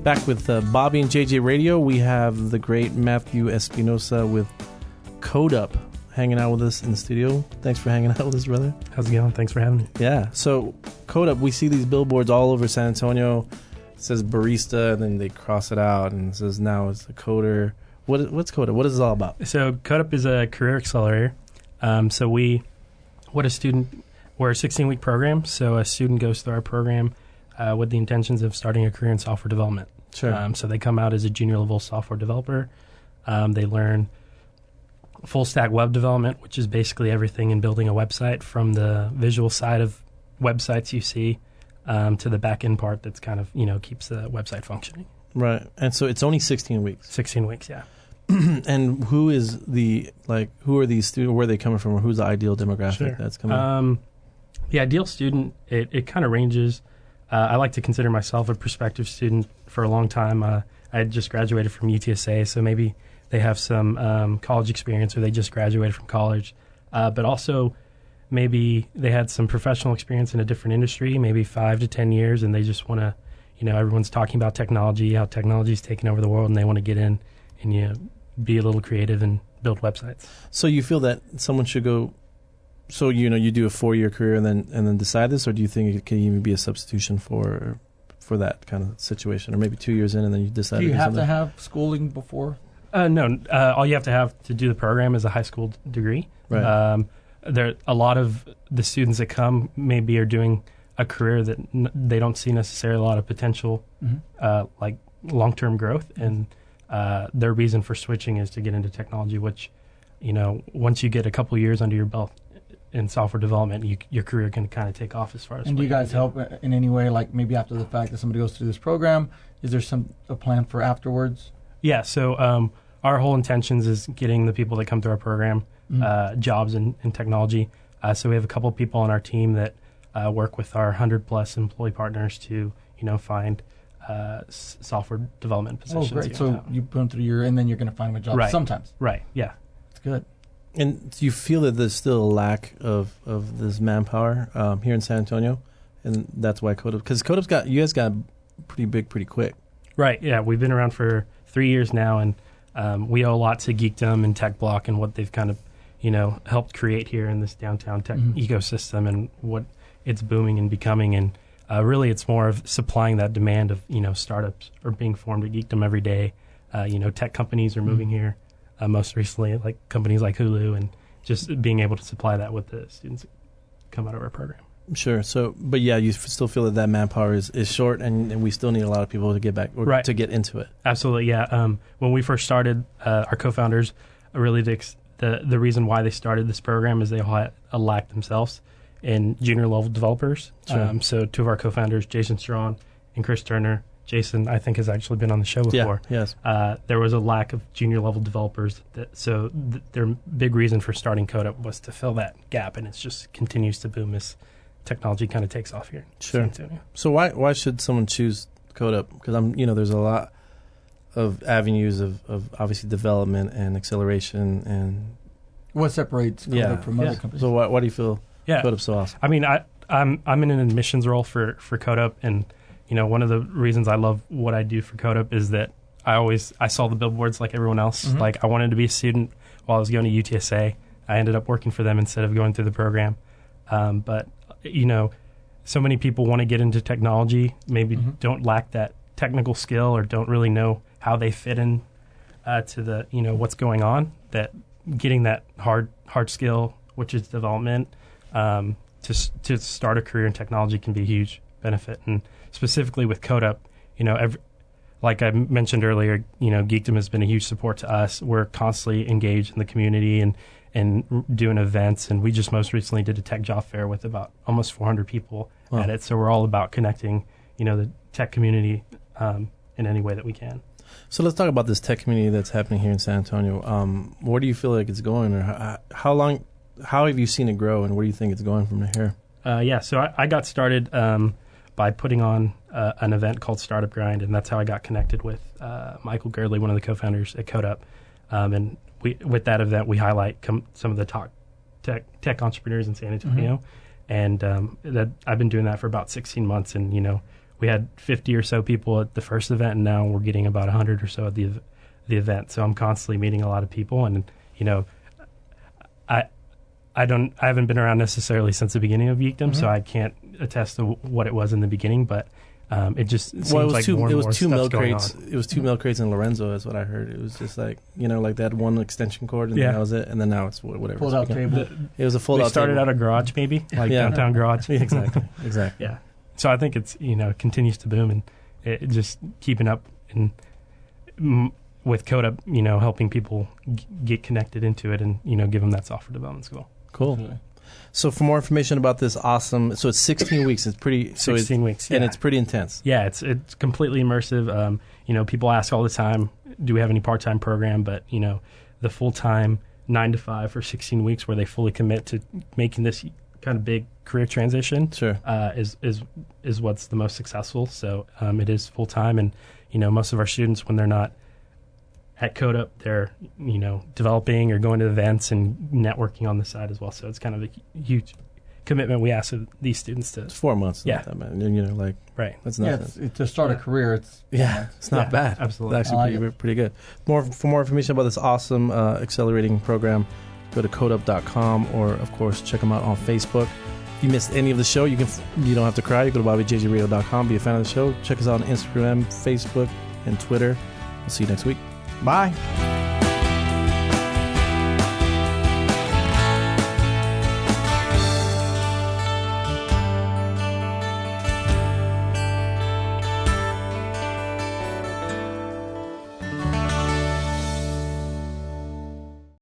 Back with Bobby and JJ Radio. We have the great Matthew Espinoza with Code Up hanging out with us in the studio. Thanks for hanging out with us, brother. How's it going? Thanks for having me. Yeah. So Code Up, we see these billboards all over San Antonio. It says barista, and then they cross it out, and it says now it's a coder. What's Code Up? What is this all about? So Code Up is a career accelerator. We're a 16-week program. So a student goes through our program with the intentions of starting a career in software development. Sure. So they come out as a junior level software developer. They learn full stack web development, which is basically everything in building a website, from the visual side of websites you see to the back end part that's kind of, keeps the website functioning. Right. And so it's only 16 weeks. 16 weeks, yeah. And who are these students? Where are they coming from? Or who's the ideal demographic that's coming? The ideal student, it kind of ranges. I like to consider myself a prospective student for a long time. I had just graduated from UTSA, so maybe they have some college experience, or they just graduated from college. But also maybe they had some professional experience in a different industry, maybe 5 to 10 years, and they just want to, everyone's talking about technology, how technology is taking over the world, and they want to get in and be a little creative and build websites. So you feel that someone should go... So, you do a 4-year career and then decide this, or do you think it can even be a substitution for that kind of situation, or maybe 2 years in and then you decide? Do you have to have schooling before? No. All you have to do the program is a high school degree. Right. A lot of the students that come maybe are doing a career that they don't see necessarily a lot of potential, like long-term growth, and their reason for switching is to get into technology, which, once you get a couple years under your belt in software development, your career can kind of take off as far as... And do you guys help in any way, like maybe after the fact that somebody goes through this program? Is there a plan for afterwards? Yeah, so our whole intentions is getting the people that come through our program jobs in technology. So we have a couple of people on our team that work with our 100-plus employee partners to, find software development positions. Oh, great. So you put them through and then you're going to find them a job sometimes. Right, yeah. That's good. And do you feel that there's still a lack of this manpower here in San Antonio? And that's why Code Up... Because Code Up's you guys got pretty big pretty quick. Right, yeah. We've been around for 3 years now, and we owe a lot to Geekdom and Tech Block and what they've kind of, helped create here in this downtown tech ecosystem and what it's booming and becoming. And really it's more of supplying that demand of, startups are being formed at Geekdom every day. Tech companies are moving here. Most recently, like companies like Hulu, and just being able to supply that with the students that come out of our program. Sure. So, but yeah, you still feel that manpower is short, and we still need a lot of people to get back to get into it. Absolutely, yeah. When we first started, our co-founders really the reason why they started this program is they all had a lack themselves in junior level developers. Sure. So two of our co-founders, Jason Strawn and Chris Turner. Jason, I think, has actually been on the show before. Yeah, yes. There was a lack of junior level developers. Their big reason for starting Code Up was to fill that gap, and it just continues to boom as technology kind of takes off here. Sure. So why should someone choose Code Up? Because there's a lot of avenues of obviously development and acceleration and... What separates Code Up from other companies? So why do you feel Code Up's so awesome? I mean, I'm in an admissions role for Code Up, and one of the reasons I love what I do for Code Up is that I saw the billboards like everyone else. Mm-hmm. Like, I wanted to be a student while I was going to UTSA. I ended up working for them instead of going through the program. But so many people want to get into technology, maybe don't lack that technical skill or don't really know how they fit in to the what's going on. That getting that hard skill, which is development, to start a career in technology can be a huge benefit. And specifically with Code Up, like I mentioned earlier, Geekdom has been a huge support to us. We're constantly engaged in the community and doing events, and we just most recently did a tech job fair with about almost 400 people at it. So we're all about connecting, the tech community in any way that we can. So let's talk about this tech community that's happening here in San Antonio. Where do you feel like it's going, or how have you seen it grow, and where do you think it's going from here? So I got started by putting on an event called Startup Grind, and that's how I got connected with Michael Girdley, one of the co-founders at Code Up. And with that event, we highlight some of the top tech entrepreneurs in San Antonio. And that I've been doing that for about 16 months, and we had 50 or so people at the first event, and now we're getting about 100 or so at the event. So I'm constantly meeting a lot of people, and I haven't been around necessarily since the beginning of Geekdom, so I can't attest to what it was in the beginning, but it just seems like more and more stuff's going on. It was 2 milk crates in Lorenzo, is what I heard. It was just like, like that one extension cord, and Yeah. then that was it. And then now it's whatever. Pulled out table. It was a fold-out We started table. out a garage, maybe, like Yeah. downtown garage. Exactly. Exactly. Yeah. So I think it's, continues to boom, and it just keeping up and with CodeUp, helping people get connected into it and, give them that software development school. Cool. Absolutely. So for more information about this awesome, so it's 16 weeks. It's pretty. So 16 weeks. Yeah. And it's pretty intense. Yeah, it's completely immersive. People ask all the time, do we have any part-time program? But, the full-time 9 to 5 for 16 weeks where they fully commit to making this kind of big career transition Sure. is what's the most successful. So it is full-time, and, most of our students, when they're not at CodeUp, they're, developing or going to events and networking on the side as well. So it's kind of a huge commitment we ask of these students to. It's 4 months. Yeah. Not that bad. And, Right. that's Yeah, nothing. to start a career, it's It's not Yeah, bad. absolutely. It's I actually like pretty good. For more information about this awesome accelerating program, go to codeup.com, or of course check them out on Facebook. If you missed any of the show, you don't have to cry. You go to bobbyjjradio.com, be a fan of the show. Check us out on Instagram, Facebook, and Twitter. We'll see you next week. Bye.